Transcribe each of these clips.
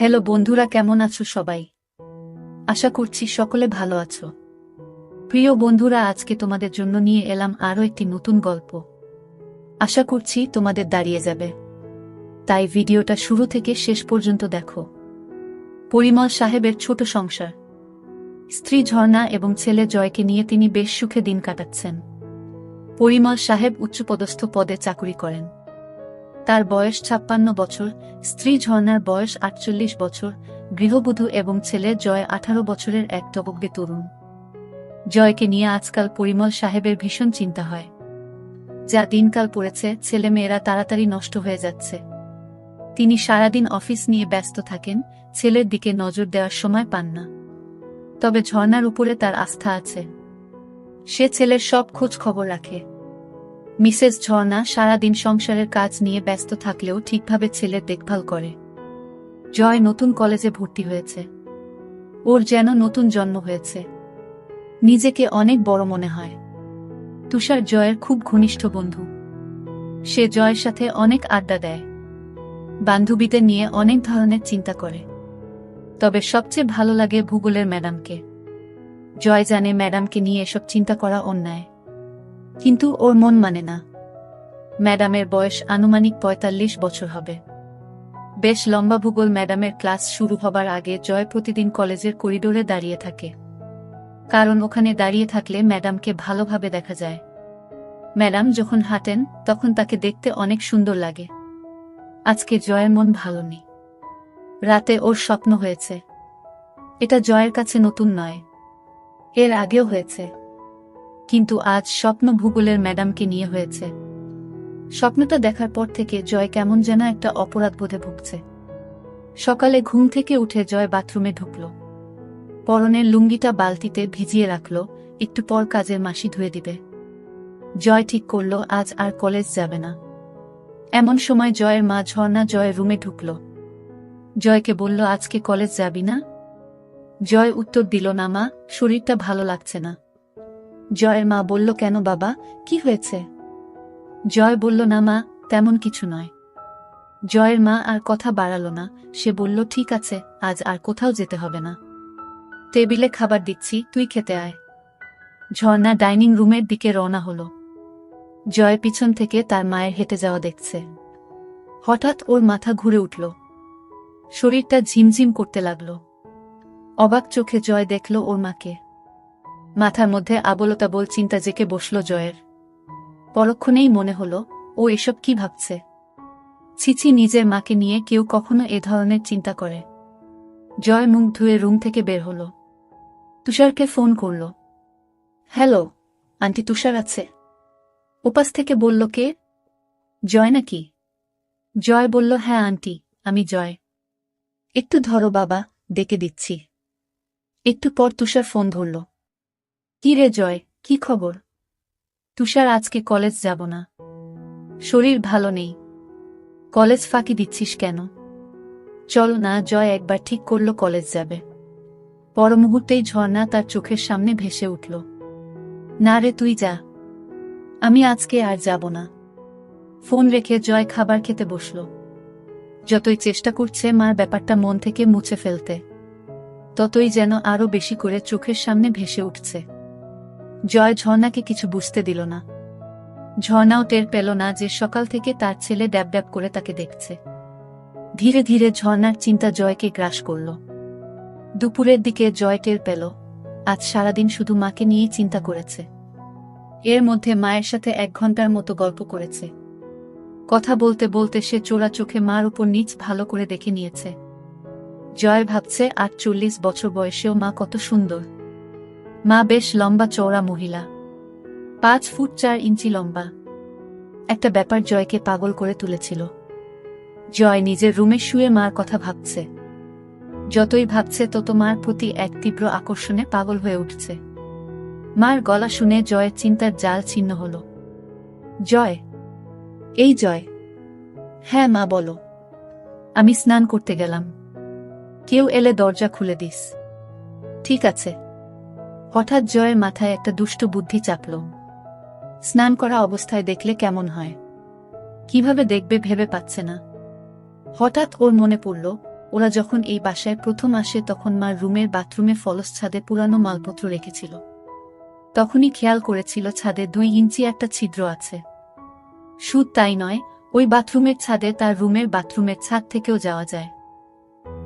Hello বন্ধুরা, কেমন আছো সবাই? আশা করছি সকলে ভালো আছো। প্রিয় বন্ধুরা, আজকে তোমাদের জন্য নিয়ে এলাম আরও একটি নতুন গল্প। আশা করছি তোমাদের দাঁড়িয়ে যাবে, তাই ভিডিওটা শুরু থেকে শেষ পর্যন্ত দেখো। পরিমল সাহেবের ছোট সংসার। স্ত্রী ঝর্ণা এবং ছেলে জয়কে নিয়ে তিনি বেশ সুখে দিন কাটাচ্ছেন। পরিমল সাহেব উচ্চপদস্থ পদে চাকুরি করেন। তার বয়স 56 বছর, স্ত্রী ঝর্ণার বয়স 48 বছর, গৃহবধূ এবং ছেলে জয় 18 বছরের এক টবকবে তরুণ। জয়কে নিয়ে আজকাল পরিমল সাহেবের ভীষণ চিন্তা হয়। যা দিনকাল পড়েছে, ছেলেমেয়েরা তাড়াতাড়ি নষ্ট হয়ে যাচ্ছে। তিনি সারাদিন অফিস নিয়ে ব্যস্ত থাকেন, ছেলের দিকে নজর দেওয়ার সময় পান না। তবে ঝর্ণার উপরে তার আস্থা আছে। সে ছেলের সব খোঁজ খবর রাখে। মিসেস ঝর্ণা সারাদিন সংসারের কাজ নিয়ে ব্যস্ত থাকলেও ঠিকভাবে ছেলের দেখভাল করে। জয় নতুন কলেজে ভর্তি হয়েছে। ওর যেন নতুন জন্ম হয়েছে। নিজেকে অনেক বড় মনে হয়। তুষার জয়ের খুব ঘনিষ্ঠ বন্ধু। সে জয়ের সাথে অনেক আড্ডা দেয়, বান্ধবীদের নিয়ে অনেক ধরনের চিন্তা করে। তবে সবচেয়ে ভালো লাগে ভূগোলের ম্যাডামকে। জয় জানে ম্যাডামকে নিয়ে এসব চিন্তা করা অন্যায়, কিন্তু ওর মন মানে না। ম্যাডামের বয়স আনুমানিক 45 বছর হবে। বেশ লম্বা। ভূগোল ম্যাডামের ক্লাস শুরু হবার আগে জয় প্রতিদিন কলেজের করিডোরে দাঁড়িয়ে থাকে, কারণ ওখানে দাঁড়িয়ে থাকলে ম্যাডামকে ভালোভাবে দেখা যায়। ম্যাডাম যখন হাঁটেন তখন তাকে দেখতে অনেক সুন্দর লাগে। আজকে জয়ের মন ভালো নেই। রাতে ওর স্বপ্ন হয়েছে। এটা জয়ের কাছে নতুন নয়, এর আগেও হয়েছে। কিন্তু আজ স্বপ্ন ভূগোলের ম্যাডামকে নিয়ে হয়েছে। স্বপ্নটা দেখার পর থেকে জয় কেমন যেন একটা অপরাধবোধে ভুগছে। সকালে ঘুম থেকে উঠে জয় বাথরুমে ঢুকল। পরনের লুঙ্গিটা বালতিতে ভিজিয়ে রাখল, একটু পর কাজের মাসি ধুয়ে দিবে। জয় ঠিক করল আজ আর কলেজ যাবে না। এমন সময় জয়ের মা ঝর্ণা জয়ের রুমে ঢুকল। জয়কে বলল, আজকে কলেজ যাবি না? জয় উত্তর দিল, না মা, শরীরটা ভালো লাগছে না। জয়ের মা বলল, কেন বাবা, কি হয়েছে? জয় বলল, না মা, তেমন কিছু নয়। জয়ের মা আর কথা বাড়াল না। সে বলল, ঠিক আছে, আজ আর কোথাও যেতে হবে না। টেবিলে খাবার দিচ্ছি, তুই খেতে আয়। ঝর্ণা ডাইনিং রুমের দিকে রওনা হল। জয় পিছন থেকে তার মায়ের হেঁটে যাওয়া দেখছে। হঠাৎ ওর মাথা ঘুরে উঠল। শরীরটা ঝিমঝিম করতে লাগল। অবাক চোখে জয় দেখল ওর মাকে। মাথার মধ্যে আবোলতাবোল চিন্তা জেঁকে বসল জয়ের। পরক্ষণেই মনে হল, ও এসব কি ভাবছে? ছিছি, নিজের মাকে নিয়ে কেউ কখনো এ ধরনের চিন্তা করে? জয় মুখ ধুয়ে রুম থেকে বের হল। তুষারকে ফোন করল। হ্যালো আন্টি, তুষার আছে? ওপাশ থেকে বলল, কে? জয় নাকি? জয় বলল, হ্যাঁ আন্টি, আমি জয়। একটু ধরো বাবা, ডেকে দিচ্ছি। একটু পর তুষার ফোন ধরল। কি রে জয়, কি খবর? তুষার, আজকে কলেজ যাব না, শরীর ভালো নেই। কলেজ ফাঁকি দিচ্ছিস কেন? চলো না। জয় একবার ঠিক করল কলেজ যাবে। পর মুহূর্তেই ঝর্ণা তার চোখের সামনে ভেসে উঠল। না রে, তুই যা, আমি আজকে আর যাব না। ফোন রেখে জয় খাবার খেতে বসল। যতই চেষ্টা করছে মার ব্যাপারটা মন থেকে মুছে ফেলতে, ততই যেন আরো বেশি করে চোখের সামনে ভেসে উঠছে। জয় ঝর্ণাকে কিছু বুঝতে দিল না। ঝর্ণাও টের পেল না যে সকাল থেকে তার ছেলে ড্যাব ড্যাব করে তাকে দেখছে। ধীরে ধীরে ঝর্ণার চিন্তা জয়কে গ্রাস করল। দুপুরের দিকে জয় টের পেল আজ সারাদিন শুধু মাকে নিয়েই চিন্তা করেছে। এর মধ্যে মায়ের সাথে 1 ঘন্টার মতো গল্প করেছে। কথা বলতে বলতে সে চোরা চোখে মার উপর নিচ ভালো করে দেখে নিয়েছে। জয় ভাবছে 48 বছর বয়সেও মা কত সুন্দর। মা বেশ লম্বা চওড়া মহিলা, 5 ফুট 4 ইঞ্চি লম্বা। একটা ব্যাপার জয়কে পাগল করে তুলেছিল। জয় নিজের রুমে শুয়ে মার কথা ভাবছে। যতই ভাবছে তত মার প্রতি এক তীব্র আকর্ষণে পাগল হয়ে উঠছে। মার গলা শুনে জয়ের চিন্তার জাল ছিন্ন হল। জয়, এই জয়। হ্যাঁ মা, বলো। আমি স্নান করতে গেলাম, কেউ এলে দরজা খুলে দিস। ঠিক আছে। হঠাৎ জয়ের মাথায় একটা দুষ্ট বুদ্ধি চাপল। স্নান করা অবস্থায় দেখলে কেমন হয়, কিভাবে দেখবে ভেবে পাচ্ছে না। হঠাৎ ওর মনে পড়ল, ওরা যখন এই বাসায় প্রথম আসে তখন মার রুমের বাথরুমে ফলস ছাদে পুরানো মালপত্র রেখেছিল। তখনই খেয়াল করেছিল ছাদে 2 ইঞ্চি একটা ছিদ্র আছে। শুধু তাই নয়, ওই বাথরুমের ছাদে তার রুমের বাথরুমের ছাদ থেকেও যাওয়া যায়।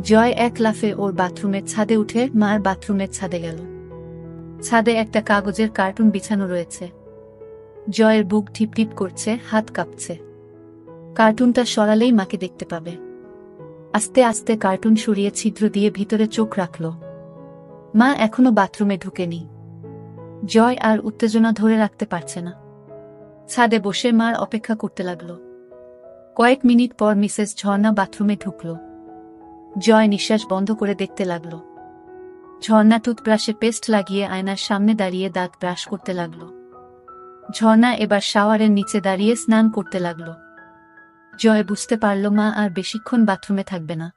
জয় এক লাফে ওর বাথরুমের ছাদে উঠে মার বাথরুমের ছাদে গেল। ছাদে একটা কাগজের কার্টুন বিছানো রয়েছে। জয়ের বুক টিপটিপ করছে, হাত কাঁপছে। কার্টুনটা সরালেই মাকে দেখতে পাবে। আস্তে আস্তে কার্টুন সরিয়ে ছিদ্র দিয়ে ভিতরে চোখ রাখল। মা এখনো বাথরুমে ঢুকেনি। জয় আর উত্তেজনা ধরে রাখতে পারছে না। ছাদে বসে মার অপেক্ষা করতে লাগল। কয়েক মিনিট পর মিসেস ঝর্ণা বাথরুমে ঢুকল। জয় নিঃশ্বাস বন্ধ করে দেখতে লাগল। ঝর্ণা টুথব্রাশে পেস্ট লাগিয়ে আয়নার সামনে দাঁড়িয়ে দাঁত ব্রাশ করতে লাগল। ঝর্ণা এবার শাওয়ারের নিচে দাঁড়িয়ে স্নান করতে লাগল। জয় বুঝতে পারল মা আর বেশিক্ষণ বাথরুমে থাকবে না।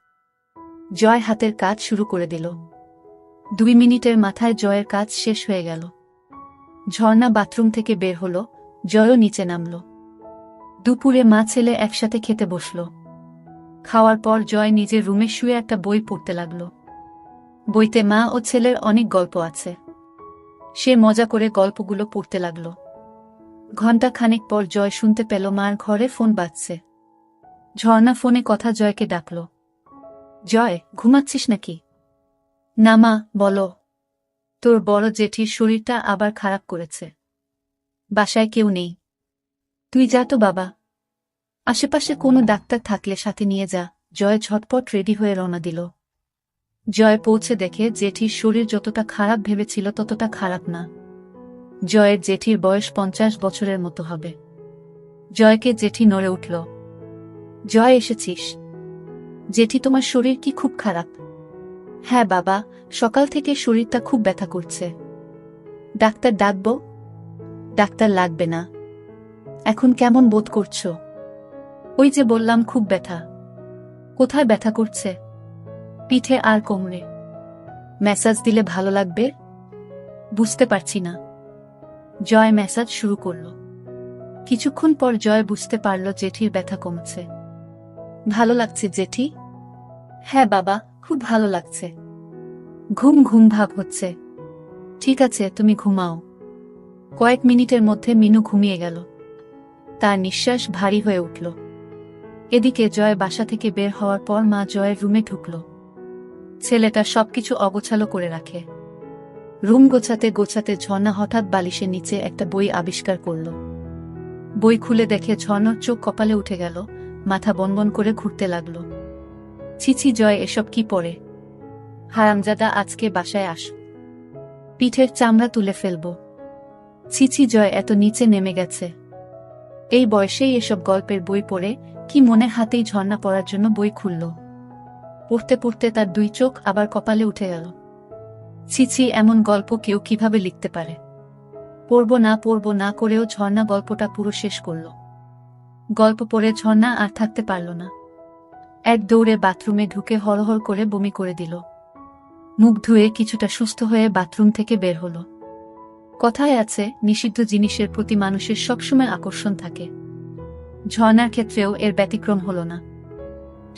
জয় হাতের কাজ শুরু করে দিল। 2 মিনিটের মাথায় জয়ের কাজ শেষ হয়ে গেল। ঝর্ণা বাথরুম থেকে বের হল, জয়ও নিচে নামল। দুপুরে মা ছেলে একসাথে খেতে বসল। খাওয়ার পর জয় নিজের রুমে শুয়ে একটা বই পড়তে লাগল। বইতে মা ও ছেলের অনেক গল্প আছে। সে মজা করে গল্পগুলো পড়তে লাগল। ঘণ্টা খানেক পর জয় শুনতে পেল মার ঘরে ফোন বাজছে। ঝর্ণা ফোনে কথা জয়কে ডাকল। জয়, ঘুমাচ্ছিস নাকি? না মা, বলো। তোর বড় জেঠির শরীরটা আবার খারাপ করেছে। বাসায় কেউ নেই। তুই যা তো বাবা। আশেপাশে কোনো ডাক্তার থাকলে সাথে নিয়ে যা। জয় ঝটপট রেডি হয়ে রওনা দিল। জয় পৌঁছে দেখে জেঠির শরীর যতটা খারাপ ভেবেছিল ততটা খারাপ না। জয়ের জেঠির বয়স 50 বছরের মতো হবে। জয়কে জেঠি নড়ে উঠল। জয়, এসেছিস? জেঠি, তোমার শরীর কি খুব খারাপ? হ্যাঁ বাবা, সকাল থেকে শরীরটা খুব ব্যথা করছে। ডাক্তার ডাকবো? ডাক্তার লাগবে না। এখন কেমন বোধ করছো? ওই যে বললাম, খুব ব্যথা। কোথায় ব্যথা করছে? পিঠে আর কোমরে। ম্যাসাজ দিলে ভালো লাগবে? বুঝতে পারছি না। জয় ম্যাসাজ শুরু করল। কিছুক্ষণ পর জয় বুঝতে পারল জেঠির ব্যথা কমছে। ভালো লাগছে জেঠি? হ্যাঁ বাবা, খুব ভালো লাগছে। ঘুম ঘুম ভাব হচ্ছে। ঠিক আছে, তুমি ঘুমাও। কয়েক মিনিটের মধ্যে মিনু ঘুমিয়ে গেল। তার নিঃশ্বাস ভারী হয়ে উঠল। এদিকে জয় বাসা থেকে বের হওয়ার পর মা জয়ের রুমে ঢুকল। ছেলেটা সবকিছু অগোছালো করে রাখে। রুম গোছাতে গোছাতে ঝর্ণা হঠাৎ বালিশের নিচে একটা বই আবিষ্কার করল। বই খুলে দেখে ঝর্ণার চোখ কপালে উঠে গেল, মাথা বনবন করে ঘুরতে লাগল। ছিছি জয়, এসব কি পড়ে? হারামজাদা, আজকে বাসায় আস। পিঠের চামড়া তুলে ফেলব। ছিছি জয় এত নিচে নেমে গেছে। এই বয়সেই এসব গল্পের বই পড়ে? কি মনে হাতেই ঝর্ণা পড়ার জন্য বই খুলল। পড়তে পড়তে তার 2 চোখ আবার কপালে উঠে গেল। ছিছি, এমন গল্প কেউ কিভাবে লিখতে পারে? পড়ব না করেও ঝর্ণা গল্পটা পুরো শেষ করল। গল্প পড়ে ঝর্ণা আর থাকতে পারল না। এক দৌড়ে বাথরুমে ঢুকে হড়হড় করে বমি করে দিল। মুখ ধুয়ে কিছুটা সুস্থ হয়ে বাথরুম থেকে বের হল। কথায় আছে, নিষিদ্ধ জিনিসের প্রতি মানুষের সবসময় আকর্ষণ থাকে। ঝর্ণার ক্ষেত্রেও এর ব্যতিক্রম হল না।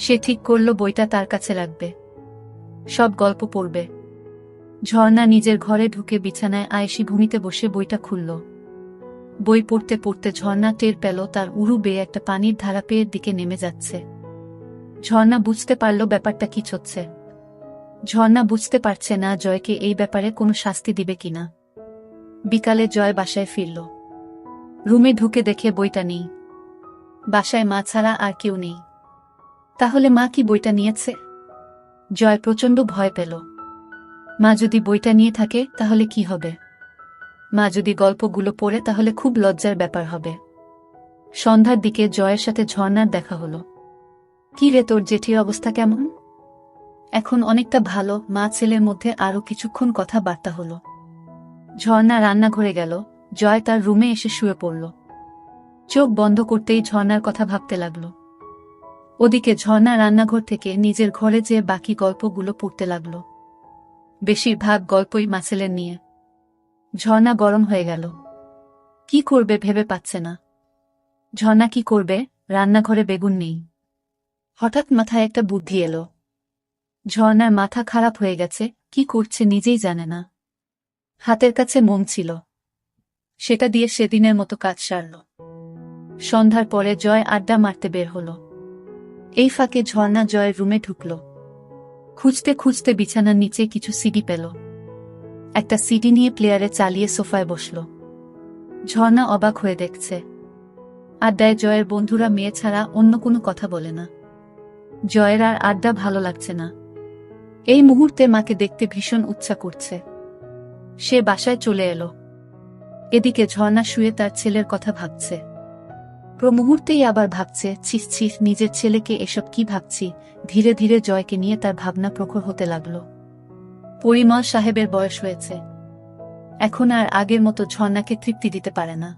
সে ঠিক করল বইটা তার কাছে রাখবে। সব গল্প পড়বে। ঝর্ণা নিজের ঘরে ঢুকে বিছানায় আয়েশি ভূমিতে বসে বইটা খুলল। বই পড়তে পড়তে ঝর্ণা টের পেল তার উরু বেয়ে একটা পানির ধারা পেয়ের দিকে নেমে যাচ্ছে। ঝর্ণা বুঝতে পারল ব্যাপারটা কি হচ্ছে। ঝর্ণা বুঝতে পারছে না জয়কে এই ব্যাপারে কোনো শাস্তি দিবে কিনা। বিকালে জয় বাসায় ফিরল। রুমে ঢুকে দেখে বইটা নেই। বাসায় মা ছাড়া আর কেউ নেই। তাহলে মা কি বইটা নিয়েছে? জয় প্রচণ্ড ভয় পেল। মা যদি বইটা নিয়ে থাকে তাহলে কি হবে? মা যদি গল্পগুলো পড়ে তাহলে খুব লজ্জার ব্যাপার হবে। সন্ধ্যার দিকে জয়ের সাথে ঝর্ণার দেখা হলো। কি রে, তোর জেঠির অবস্থা কেমন? এখন অনেকটা ভালো। মা ছেলের মধ্যে আরও কিছুক্ষণ কথাবার্তা হলো। ঝর্ণা রান্নাঘরে গেল। জয় তার রুমে এসে শুয়ে পড়ল। চোখ বন্ধ করতেই ঝর্ণার কথা ভাবতে লাগল। ওদিকে ঝর্ণা রান্নাঘর থেকে নিজের ঘরে যেয়ে বাকি গল্পগুলো পড়তে লাগল। বেশিরভাগ গল্পই মাছেলের নিয়ে। ঝর্ণা গরম হয়ে গেল। কি করবে ভেবে পাচ্ছে না। ঝর্ণা কি করবে? রান্নাঘরে বেগুন নেই। হঠাৎ মাথায় একটা বুদ্ধি এলো। ঝর্ণার মাথা খারাপ হয়ে গেছে, কি করছে নিজেই জানে না। হাতের কাছে মোম ছিল, সেটা দিয়ে সেদিনের মতো কাজ সারল। সন্ধ্যার পরে জয় আড্ডা মারতে বের হল। এই ফাঁকে ঝর্ণা জয়ের রুমে ঢুকল। খুঁজতে খুঁজতে বিছানার নিচে কিছু সিডি পেল। একটা সিডি নিয়ে প্লেয়ারে চালিয়ে সোফায় বসল। ঝর্ণা অবাক হয়ে দেখছে, আড্ডায় জয়ের বন্ধুরা মেয়ে ছাড়া অন্য কোনো কথা বলে না। জয়ের আর আড্ডা ভালো লাগছে না। এই মুহূর্তে মাকে দেখতে ভীষণ ইচ্ছা করছে। সে বাসায় চলে এলো। এদিকে ঝর্ণা শুয়ে তার ছেলের কথা ভাবছে। মুহূর্তেই আবার ভাবছে, ছিস ছিস, নিজের ছেলেকে এসব কি ভাবছি। ধীরে ধীরে জয়কে নিয়ে তার ভাবনা প্রখর হতে লাগল। পরিমল সাহেবের বয়স হয়েছে, এখন আর আগের মতো ঝর্ণাকে তৃপ্তি দিতে পারে না।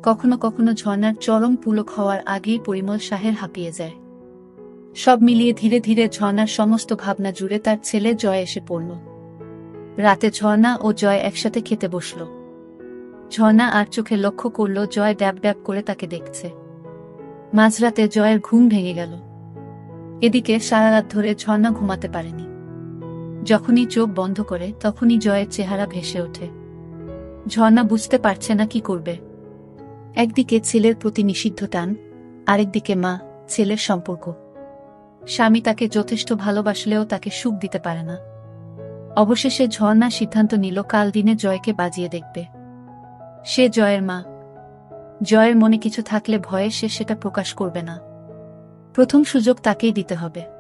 কখনো কখনো ঝর্ণার চরম পুলক হওয়ার আগেই পরিমল সাহেব হাঁপিয়ে যায়। সব মিলিয়ে ধীরে ধীরে ঝর্ণার সমস্ত ভাবনা জুড়ে তার ছেলে জয় এসে পড়ল। রাতে ঝর্ণা ও জয় একসাথে খেতে বসল। ঝর্ণা আর চোখে লক্ষ্য করল জয় ড্যাব ড্যাব করে তাকে দেখছে। মাঝরাতে জয়ের ঘুম ভেঙে গেল। এদিকে সারা রাত ধরে ঝর্ণা ঘুমাতে পারেনি। যখনই চোখ বন্ধ করে তখনই জয়ের চেহারা ভেসে ওঠে। ঝর্ণা বুঝতে পারছে না কি করবে। একদিকে ছেলের প্রতি নিষিদ্ধ টান, আরেকদিকে মা ছেলের সম্পর্ক। স্বামী তাকে যথেষ্ট ভালোবাসলেও তাকে সুখ দিতে পারে না। অবশেষে ঝর্ণা সিদ্ধান্ত নিল কাল দিনে জয়কে বাজিয়ে দেখবে। সে জয়ের মা। জয়ের মনে কিছু থাকলে ভয়ে সে সেটা প্রকাশ করবে না। প্রথম সুযোগ তাকেই দিতে হবে।